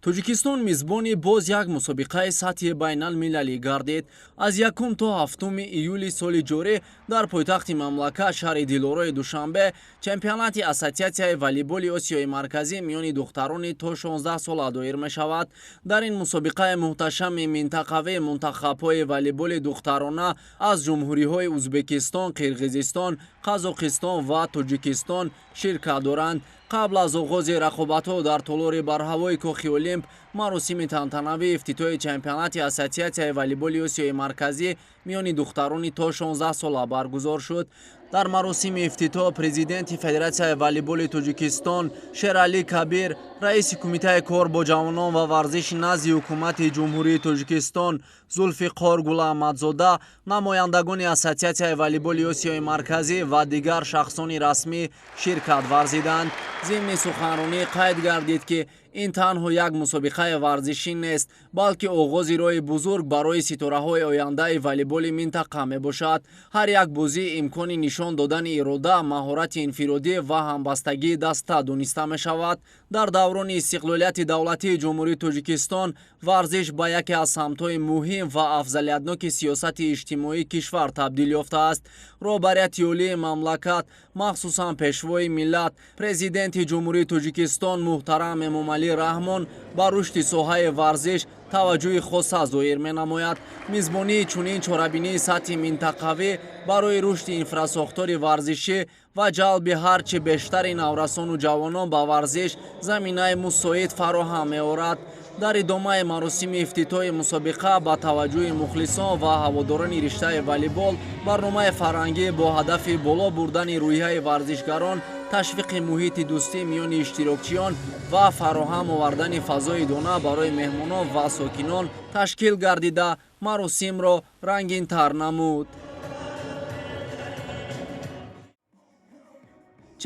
Тоҷикистон мизбони боз як мусобиқаи сатҳи байналмилалӣ гардид. Аз 1 то 7 июли соли ҷорӣ дар пойтахти мамлакат шаҳри Дилораи Душанбе чемпионати Ассотсиатсияи волейболи Осиёи Марказӣ миёни духтарони то 16 сола доир мешавад. Дар ин мусобиқаи муҳташами минтақавии мунтахабҳои волейболи духтарона аз ҷумҳуриҳои Узбекистон, Қирғизистон, Қазоқистон ва Тоҷикистон ширкат доранд. қабл аз оғози рақобатҳо дар толори барҳавои Кохи Олимп маросими тантанавии ифтитоҳи чемпионати Ассотсиатсияи волейболи Осиёи Марказӣ миёни духтарони то 16 сола баргузор шуд. Дар маросими ифтитоҳ президенти Федератсияи волейболи Тоҷикистон Шералӣ Кабир, раиси кумитаи кор бо ҷавонон ва варзиши назди ҳукумати ҷумҳурии Тоҷикистон Зулфиқор Гулаҳмадзода, намояндагони Ассотсиатсияи волейболи Осиёи Марказӣ ва дигар шахсони расмӣ ширкат варзиданд. зимни суханронӣ қайд гардид ки ин танҳо як мусобиқаи варзишӣ нест, балки оғози роҳи бузург барои ситораҳои ояндаи волейболи минтақа мебошад. ҳар як бозӣ имкони нишон додани ирода, маҳорати инфиродӣ ва ҳамбастагии даста дониста мешавад. дар даврони истиқлолияти давлатии ҷумҳурии Тоҷикистон варзиш ба яке аз самтҳои муҳим ва афзалиятноки сиёсати иҷтимоии кишвар табдил ёфтааст. роҳбарияти олии мамлакат, махсусан пешвои миллат, президенти ҷумҳурии Тоҷикистон муҳтарам Эмомалӣ Раҳмон ба рушди соҳаи варзиш таваҷҷӯҳи хоса зоҳир менамояд. мизбонии чунин чорабинии сатҳи минтақавӣ барои рушди инфрасохтори варзишӣ ва ҷалби ҳарчи бештари наврасону ҷавонон ба варзиш заминаи мусоид фароҳам меорад. дар идомаи маросими ифтитоҳи мусобиқа ба таваҷҷӯҳи мухлисон ва ҳаводорони риштаи волейбол барномаи фарҳангӣ бо ҳадафи боло бурдани рӯҳияи варзишгарон, ташвиқи муҳити дӯстӣ миёни иштирокчиён ва фароҳам овардани фазои дона барои меҳмонон ва сокинон ташкил гардида маросимро рангинтар намуд.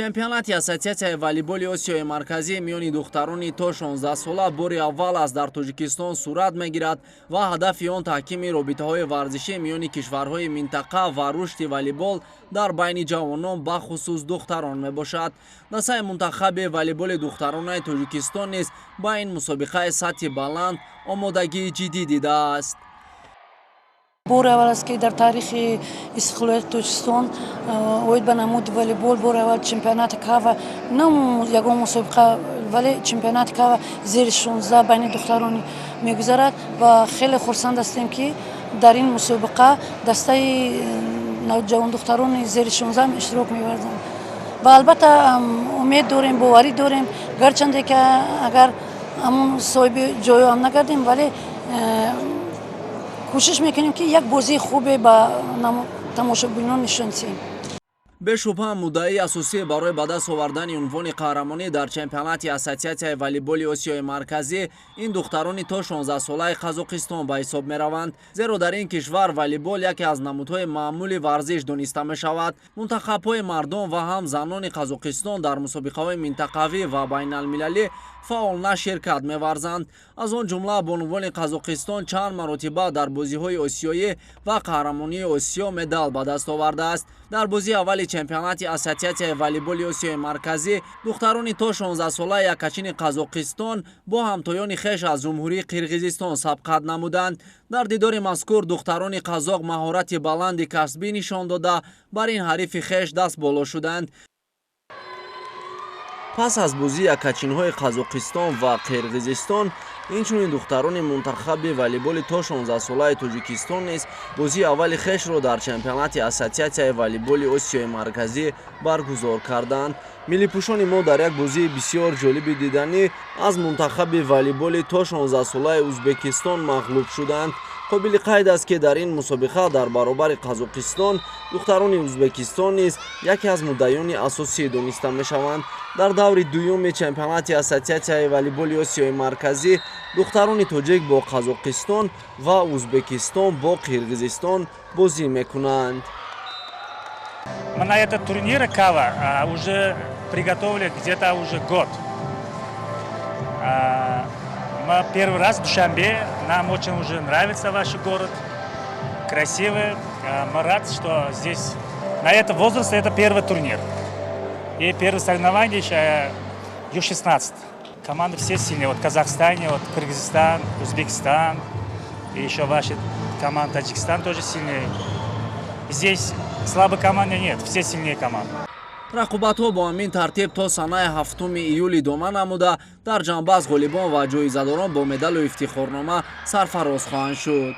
чемпионати Ассотсиатсияи волейболи Осиёи Марказӣ миёни духтарони то 16 сола бори аввал аст дар Тоҷикистон сурат мегирад ва ҳадафи он таҳкими робитаҳои варзишӣ миёни кишварҳои минтақа ва рушди волейбол дар байни ҷавонон бахусус духтарон мебошад. дастаи мунтахаби волейболи духтаронаи Тоҷикистон низ ба ин мусобиқаи сатҳи баланд омодагии ҷиддӣ дидааст. бори аввал аст ки дар таърихи истиқлолияти Тоҷикистон оид ба намуди волейбол бори аввал чемпионати кава, на ягон мусобиқа, вале чемпионати кава зери 16 байни духтарон мегузарад ва хеле хурсанд ҳастем ки дар ин мусобиқа дастаи ҷавондухтарони зери 16 иштирок мебаранд. ва албатта умед дорем, боварӣ дорем, гарчанде ки агар ҳамон соҳиби ҷойҳо ҳам нагардем, вале кӯшиш мекунем ки як бозии хубе ба тамошобинон нишон диҳем. бешубҳа муддаии асосӣ барои ба даст овардани унвони қаҳрамонӣ дар чемпионати Ассотсиатсияи волейболи Осиёи Марказӣ ин духтарони то 16 солаи Қазоқистон ба ҳисоб мераванд, зеро дар ин кишвар волейбол яке аз намудҳои маъмули варзиш дониста мешавад. мунтахабҳои мардон ва ҳам занони Қазоқистон дар мусобиқаҳои минтақавӣ ва байналмилалӣ фаъолна ширкат меварзанд. аз он ҷумла бо унвони Қазоқистон чанд маротиба дар бозиҳои осиёӣ ва қаҳрамонии Осиё медал ба даст овардааст. дар бозии аввали чемпионати Ассотсиатсияи волейболи Осиёи Марказӣ духтарони то 16 солаи якачини Қазоқистон бо ҳамтоёни хеш аз ҷумҳурии Қирғизистон сабқат намуданд. дар дидори мазкур духтарони қазоқ маҳорати баланди касбӣ нишон дода бар ин ҳарифи хеш даст боло шуданд. пас аз бозии якачинҳои Қазоқистон ва Қирғизистон, инчунин духтарони мунтахаби волейболи то 16 солаи Тоҷикистон низ бозии аввали хешро дар чемпионати Ассотсиатсияи волейболи Осиёи Марказӣ баргузор карданд. миллипӯшони мо дар як бозии бисёр ҷолиби диданӣ аз мунтахаби волейболи то 16 солаи Узбекистон мағлуб шуданд. қобили қайд аст ки дар ин мусобиқа дар баробари Қазоқистон духтарони Узбекистон низ яке аз муддаёни асосӣ дониста мешаванд. дар даври дуюми чемпионати Ассотсиатсияи волейболи Осиёи Марказӣ духтарони тоҷик бо Қазоқистон ва Узбекистон бо Қирғизистон бозӣ мекунанд. Мы на этот турнир Кава уже приготовили где-то уже год. Мы первый раз в Душанбе, нам очень уже нравится ваш город, красивый. Мы рады, что здесь на этом возрасте это первый турнир. И первое соревнование еще Ю-16. команды все сильные. Вот Казахстане, вот Кыргызстан, Узбекистан, и еще ваши команды Таджикистан тоже сильные. Здесь слабой команды нет, все сильнее команды. рақобатҳо бо ҳамин тартиб то санаи 7 июли дома намуда дар ҷанбаз ғолибон ва ҷоизадорон бо медалу ифтихорнома сарфароз хоҳанд шуд.